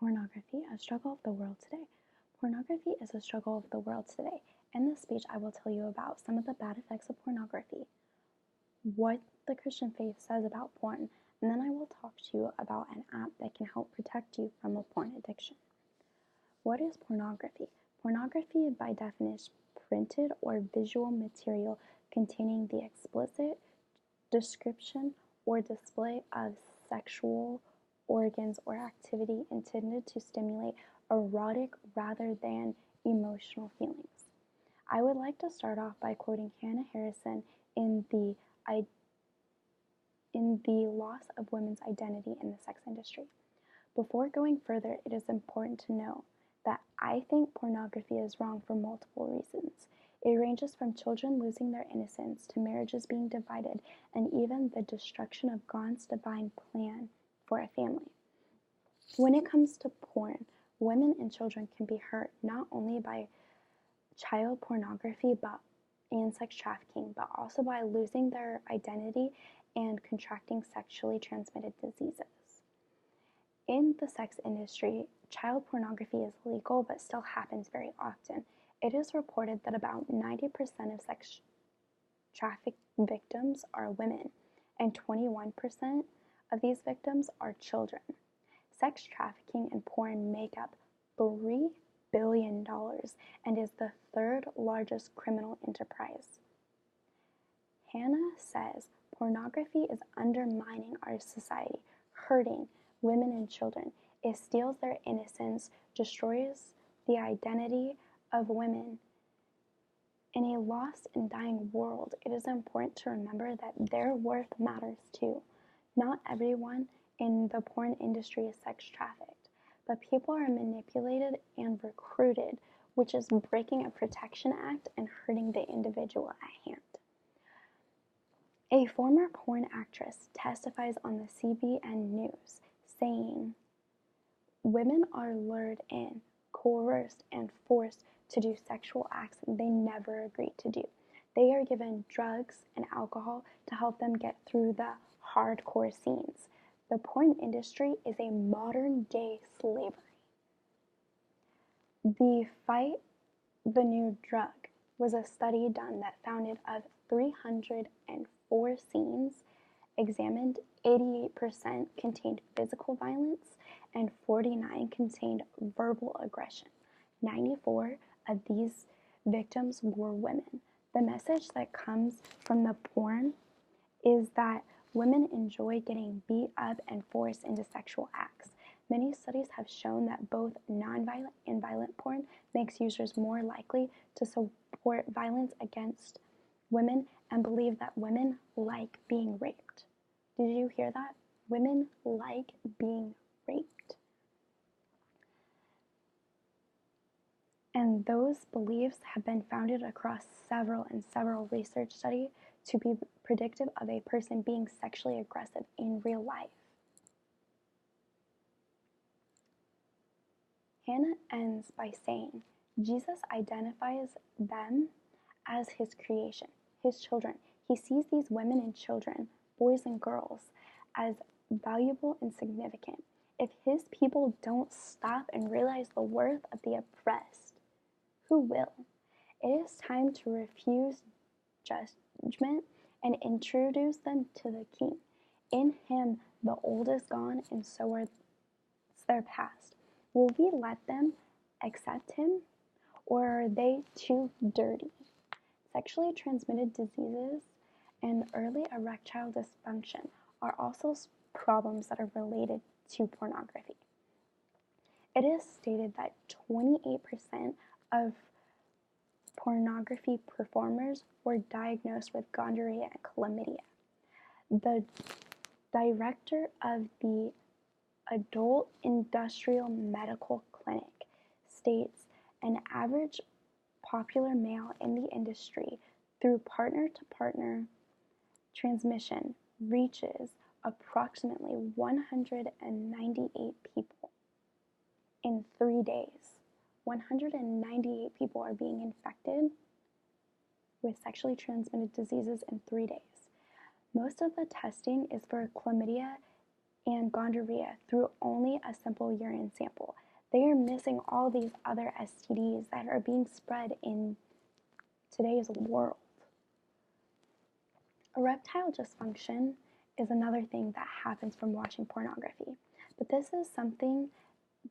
Pornography, a struggle of the world today. Pornography is a struggle of the world today. In this speech, I will tell you about some of the bad effects of pornography, what the Christian faith says about porn, and then I will talk to you about an app that can help protect you from a porn addiction. What is pornography? Pornography, by definition, printed or visual material containing the explicit description or display of sexual organs or activity intended to stimulate erotic rather than emotional feelings. I would like to start off by quoting Hannah Harrison in the Loss of Women's Identity in the Sex Industry. Before going further, it is important to know that I think pornography is wrong for multiple reasons. It ranges from children losing their innocence to marriages being divided and even the destruction of God's divine plan for a family. When it comes to porn, women and children can be hurt not only by child pornography and sex trafficking, but also by losing their identity and contracting sexually transmitted diseases. In the sex industry, child pornography is legal but still happens very often. It is reported that about 90% of sex traffic victims are women, and 21% of these victims are children. Sex trafficking and porn make up $3 billion and is the third largest criminal enterprise. Hannah says pornography is undermining our society, hurting women and children. It steals their innocence, destroys the identity of women. In a lost and dying world, it is important to remember that their worth matters too. Not everyone in the porn industry is sex trafficked, but people are manipulated and recruited, which is breaking a protection act and hurting the individual at hand. A former porn actress testifies on the CBN News, saying, "Women are lured in, coerced, and forced to do sexual acts they never agreed to do. They are given drugs and alcohol to help them get through the hardcore scenes. The porn industry is a modern-day slavery." The Fight the New Drug was a study done that found of 304 scenes examined, 88% contained physical violence and 49 contained verbal aggression. 94 of these victims were women. The message that comes from the porn is that women enjoy getting beat up and forced into sexual acts. Many studies have shown that both nonviolent and violent porn makes users more likely to support violence against women and believe that women like being raped. Did you hear that? Women like being raped. And those beliefs have been founded across several research studies to be predictive of a person being sexually aggressive in real life. Hannah ends by saying, Jesus identifies them as his creation, his children. He sees these women and children, boys and girls, as valuable and significant. If his people don't stop and realize the worth of the oppressed, who will? It is time to refuse judgment and introduce them to the King. In him, the old is gone, and so is their past. Will we let them accept him, or are they too dirty? Sexually transmitted diseases and early erectile dysfunction are also problems that are related to pornography. It is stated that 28% of pornography performers were diagnosed with gonorrhea and chlamydia. The director of the Adult Industrial Medical Clinic states an average popular male in the industry through partner-to-partner transmission reaches approximately 198 people in 3 days. 198 people are being infected with sexually transmitted diseases in 3 days. Most of the testing is for chlamydia and gonorrhea through only a simple urine sample. They are missing all these other STDs that are being spread in today's world. Erectile dysfunction is another thing that happens from watching pornography, but this is something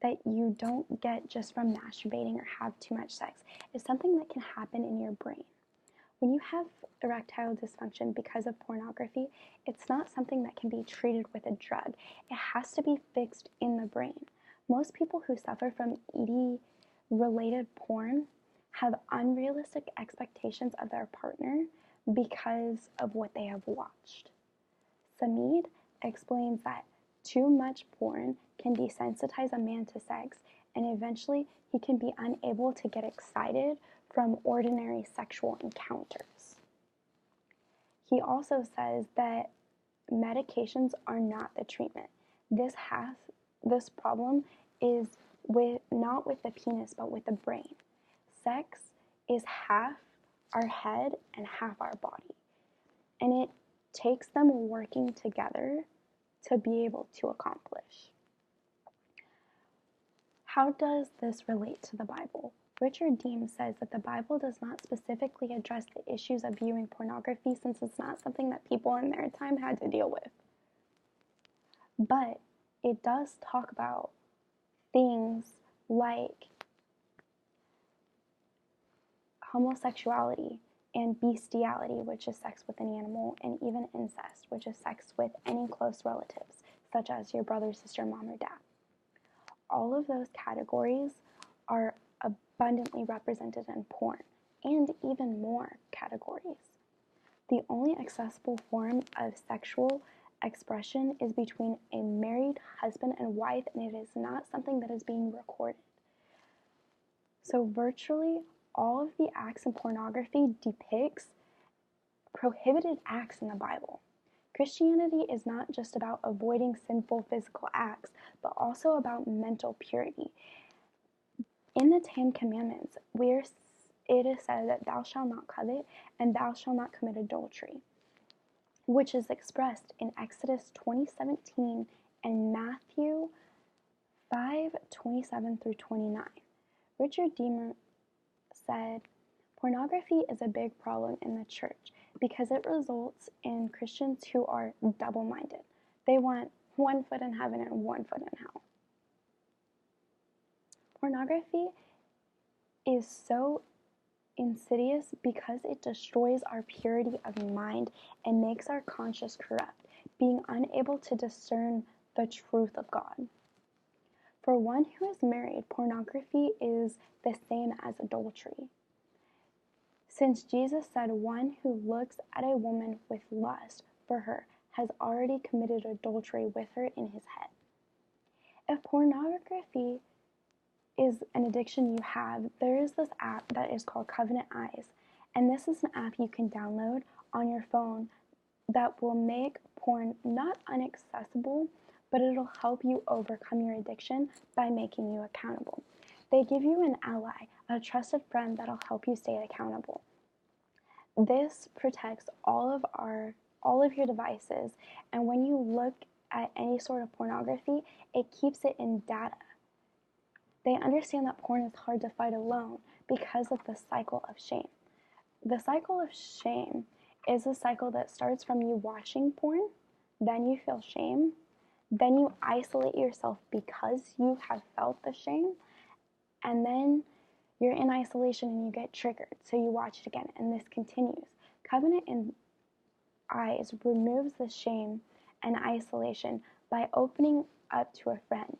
that you don't get just from masturbating or have too much sex. It's something that can happen in your brain. When you have erectile dysfunction because of pornography, it's not something that can be treated with a drug. It has to be fixed in the brain. Most people who suffer from ED-related porn have unrealistic expectations of their partner because of what they have watched. Samid explains that too much porn can desensitize a man to sex, and eventually he can be unable to get excited from ordinary sexual encounters. He also says that medications are not the treatment. This problem is not with the penis, but with the brain. Sex is half our head and half our body, and it takes them working together to be able to accomplish. How does this relate to the Bible? Richard Deem says that the Bible does not specifically address the issues of viewing pornography since it's not something that people in their time had to deal with. But it does talk about things like homosexuality and bestiality, which is sex with an animal, and even incest, which is sex with any close relatives, such as your brother, sister, mom, or dad. All of those categories are abundantly represented in porn, and even more categories. The only accessible form of sexual expression is between a married husband and wife, and it is not something that is being recorded. So virtually all of the acts in pornography depicts prohibited acts in the Bible. Christianity is not just about avoiding sinful physical acts, but also about mental purity. In the Ten Commandments, it is said that thou shalt not covet and thou shalt not commit adultery, which is expressed in Exodus 20:17 and Matthew 5:27 through 29. Richard Deemer said, pornography is a big problem in the church because it results in Christians who are double-minded. They want one foot in heaven and one foot in hell. Pornography is so insidious because it destroys our purity of mind and makes our conscience corrupt, being unable to discern the truth of God. For one who is married, pornography is the same as adultery. Since Jesus said one who looks at a woman with lust for her has already committed adultery with her in his head. If pornography is an addiction you have, there is this app that is called Covenant Eyes, and this is an app you can download on your phone that will make porn not inaccessible, but it'll help you overcome your addiction by making you accountable. They give you an ally, a trusted friend that'll help you stay accountable. This protects all of your devices, and when you look at any sort of pornography, it keeps it in data. They understand that porn is hard to fight alone because of the cycle of shame. The cycle of shame is a cycle that starts from you watching porn, then you feel shame, then you isolate yourself because you have felt the shame, and then you're in isolation and you get triggered, so you watch it again, and this continues. Covenant Eyes removes the shame and isolation by opening up to a friend.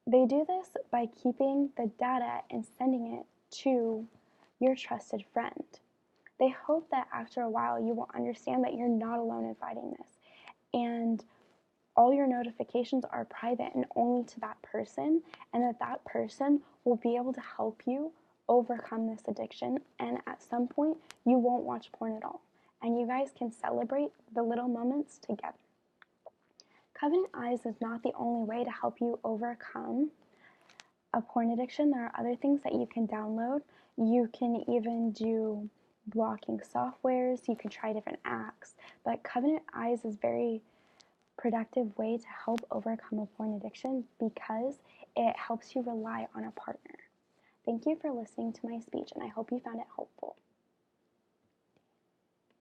They do this by keeping the data and sending it to your trusted friend. They hope that after a while you will understand that you're not alone in fighting this, and all your notifications are private and only to that person, and that person will be able to help you overcome this addiction, and at some point you won't watch porn at all, and you guys can celebrate the little moments together. Covenant Eyes is not the only way to help you overcome a porn addiction. There are other things that you can download. You can even do blocking softwares. You can try different apps, but Covenant Eyes is very productive way to help overcome a porn addiction because it helps you rely on a partner. Thank you for listening to my speech, and I hope you found it helpful.